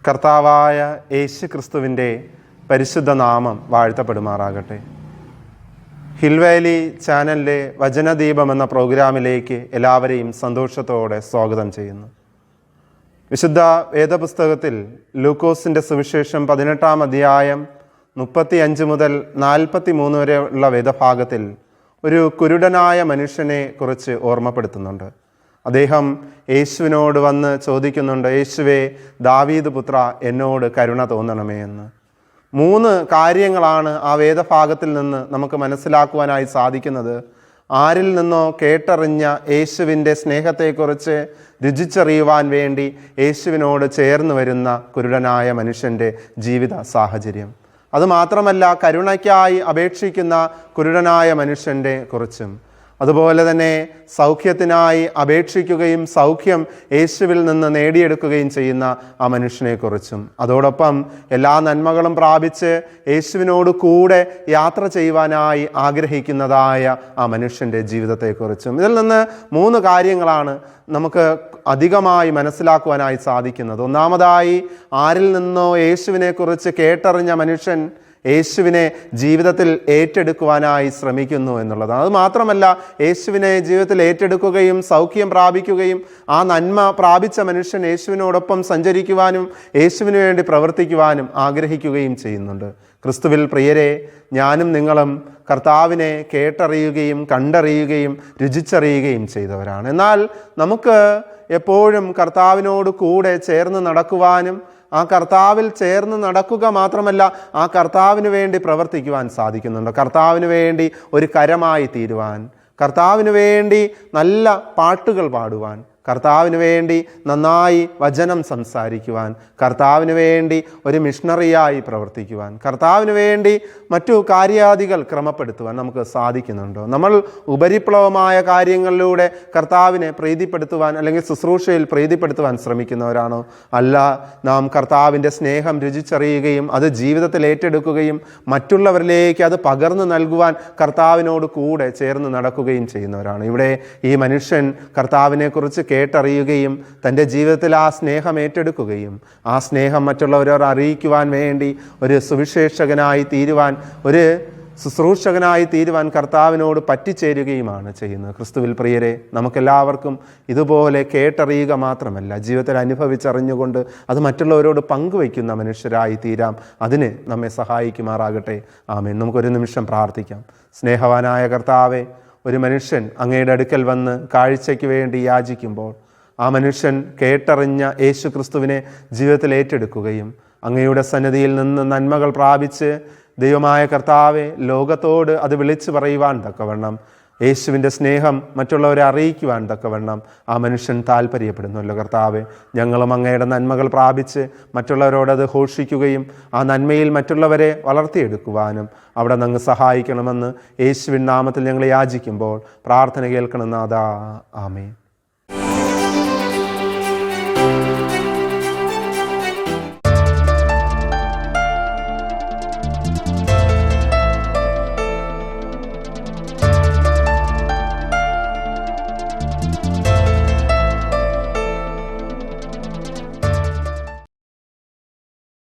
കർത്താവായ യേശു ക്രിസ്തുവിൻ്റെ പരിശുദ്ധ നാമം വാഴ്ത്തപ്പെടുമാറാകട്ടെ. ഹിൽവേലി ചാനലിലെ വചനദീപം എന്ന പ്രോഗ്രാമിലേക്ക് എല്ലാവരെയും സന്തോഷത്തോടെ സ്വാഗതം ചെയ്യുന്നു. വിശുദ്ധ വേദപുസ്തകത്തിൽ ലൂക്കോസിൻ്റെ സുവിശേഷം 18-ാം അധ്യായം 35 മുതൽ 43 വരെ ഉള്ള വേദഭാഗത്തിൽ ഒരു കുരുടനായ മനുഷ്യനെ കുറിച്ച് ഓർമ്മപ്പെടുത്തുന്നുണ്ട്. അദ്ദേഹം യേശുവിനോട് വന്ന് ചോദിക്കുന്നുണ്ട്, യേശുവേ, ദാവീദ് പുത്ര, എന്നോട് കരുണ തോന്നണമേ എന്ന്. 3 കാര്യങ്ങളാണ് ആ വേദഭാഗത്തിൽ നിന്ന് നമുക്ക് മനസ്സിലാക്കുവാനായി സാധിക്കുന്നത്. ആരിൽ നിന്നോ കേട്ടറിഞ്ഞ യേശുവിൻ്റെ സ്നേഹത്തെക്കുറിച്ച് രുചിച്ചറിയുവാൻ വേണ്ടി യേശുവിനോട് ചേർന്ന് വരുന്ന കുരുടനായ മനുഷ്യൻ്റെ ജീവിത സാഹചര്യം, അതുമാത്രമല്ല കരുണയ്ക്കായി അപേക്ഷിക്കുന്ന കുരുടനായ മനുഷ്യൻ്റെ കുറിച്ചും, അതുപോലെ തന്നെ സൗഖ്യത്തിനായി അപേക്ഷിക്കുകയും സൗഖ്യം യേശുവിൽ നിന്ന് നേടിയെടുക്കുകയും ചെയ്യുന്ന ആ മനുഷ്യനെക്കുറിച്ചും, അതോടൊപ്പം എല്ലാ നന്മകളും പ്രാപിച്ച് യേശുവിനോട് കൂടെ യാത്ര ചെയ്യുവാനായി ആഗ്രഹിക്കുന്നതായ ആ മനുഷ്യൻ്റെ ജീവിതത്തെക്കുറിച്ചും. ഇതിൽ നിന്ന് 3 കാര്യങ്ങളാണ് നമുക്ക് അധികമായി മനസ്സിലാക്കുവാനായി സാധിക്കുന്നത്. ഒന്നാമതായി, ആരിൽ നിന്നോ യേശുവിനെക്കുറിച്ച് കേട്ടറിഞ്ഞ മനുഷ്യൻ യേശുവിനെ ജീവിതത്തിൽ ഏറ്റെടുക്കുവാനായി ശ്രമിക്കുന്നു എന്നുള്ളതാണ്. അതുമാത്രമല്ല, യേശുവിനെ ജീവിതത്തിൽ ഏറ്റെടുക്കുകയും സൗഖ്യം പ്രാപിക്കുകയും ആ നന്മ പ്രാപിച്ച മനുഷ്യൻ യേശുവിനോടൊപ്പം സഞ്ചരിക്കുവാനും യേശുവിന് വേണ്ടി പ്രവർത്തിക്കുവാനും ആഗ്രഹിക്കുകയും ചെയ്യുന്നുണ്ട്. ക്രിസ്തുവിൽ പ്രിയരെ, ഞാനും നിങ്ങളും കർത്താവിനെ കേട്ടറിയുകയും കണ്ടറിയുകയും രുചിച്ചറിയുകയും ചെയ്തവരാണ്. എന്നാൽ നമുക്ക് എപ്പോഴും കർത്താവിനോട് കൂടെ ചേർന്ന് നടക്കുവാനും ആ കർത്താവിൽ ചേർന്ന് നടക്കുക മാത്രമല്ല, ആ കർത്താവിന് വേണ്ടി പ്രവർത്തിക്കുവാൻ സാധിക്കുന്നുണ്ട്. കർത്താവിന് വേണ്ടി ഒരു കരമായി തീരുവാൻ, കർത്താവിന് വേണ്ടി നല്ല പാട്ടുകൾ പാടുവാൻ, കർത്താവിന് വേണ്ടി നന്നായി വചനം സംസാരിക്കുവാൻ, കർത്താവിന് വേണ്ടി ഒരു മിഷണറിയായി പ്രവർത്തിക്കുവാൻ, കർത്താവിന് വേണ്ടി മറ്റു കാര്യാദികൾ ക്രമപ്പെടുത്തുവാൻ നമുക്ക് സാധിക്കുന്നുണ്ടോ? നമ്മൾ ഉപരിപ്ലവമായ കാര്യങ്ങളിലൂടെ കർത്താവിനെ പ്രീതിപ്പെടുത്തുവാൻ അല്ലെങ്കിൽ ശുശ്രൂഷയിൽ പ്രീതിപ്പെടുത്തുവാൻ ശ്രമിക്കുന്നവരാണോ? അല്ല, നാം കർത്താവിൻ്റെ സ്നേഹം രുചിച്ചറിയുകയും അത് ജീവിതത്തിൽ ഏറ്റെടുക്കുകയും മറ്റുള്ളവരിലേക്ക് അത് പകർന്നു നൽകുവാൻ കർത്താവിനോട് കൂടെ ചേർന്ന് നടക്കുകയും ചെയ്യുന്നവരാണ്. ഇവിടെ ഈ മനുഷ്യൻ കർത്താവിനെക്കുറിച്ച് കേട്ടറിയുകയും തൻ്റെ ജീവിതത്തിൽ ആ സ്നേഹം ഏറ്റെടുക്കുകയും ആ സ്നേഹം മറ്റുള്ളവരോട് അറിയിക്കുവാൻ വേണ്ടി ഒരു സുവിശേഷകനായി തീരുവാൻ, ഒരു ശുശ്രൂഷകനായി തീരുവാൻ കർത്താവിനോട് പറ്റിച്ചേരുകയുമാണ് ചെയ്യുന്നത്. ക്രിസ്തുവിൽ പ്രിയരെ, നമുക്കെല്ലാവർക്കും ഇതുപോലെ കേട്ടറിയുക മാത്രമല്ല, ജീവിതത്തിൽ അനുഭവിച്ചറിഞ്ഞുകൊണ്ട് അത് മറ്റുള്ളവരോട് പങ്കുവയ്ക്കുന്ന മനുഷ്യരായി തീരാം. അതിന് നമ്മെ സഹായിക്കുമാറാകട്ടെ. ആമേൻ. നമുക്കൊരു നിമിഷം പ്രാർത്ഥിക്കാം. സ്നേഹവാനായ കർത്താവേ, ഒരു മനുഷ്യൻ അങ്ങയുടെ അടുക്കൽ വന്ന് കാഴ്ചയ്ക്ക് വേണ്ടി യാചിക്കുമ്പോൾ ആ മനുഷ്യൻ കേട്ടറിഞ്ഞ യേശു ക്രിസ്തുവിനെ ജീവിതത്തിൽ ഏറ്റെടുക്കുകയും അങ്ങയുടെ സന്നിധിയിൽ നിന്ന് നന്മകൾ പ്രാപിച്ച് ദൈവമായ കർത്താവെ ലോകത്തോട് അത് വിളിച്ചു പറയുവാൻ തക്കവണ്ണം, യേശുവിൻ്റെ സ്നേഹം മറ്റുള്ളവരെ അറിയിക്കുവാൻ തക്കവണ്ണം ആ മനുഷ്യൻ താല്പര്യപ്പെടുന്നുവല്ലോ കർത്താവെ. ഞങ്ങളും അങ്ങയുടെ നന്മകൾ പ്രാപിച്ച് മറ്റുള്ളവരോടത് ഘോഷിക്കുകയും ആ നന്മയിൽ മറ്റുള്ളവരെ വളർത്തിയെടുക്കുവാനും അവിടെ ഞങ്ങൾ സഹായിക്കണമെന്ന് യേശുവിൻ നാമത്തിൽ ഞങ്ങൾ യാചിക്കുമ്പോൾ പ്രാർത്ഥന കേൾക്കണമെന്ന്. ആമേൻ.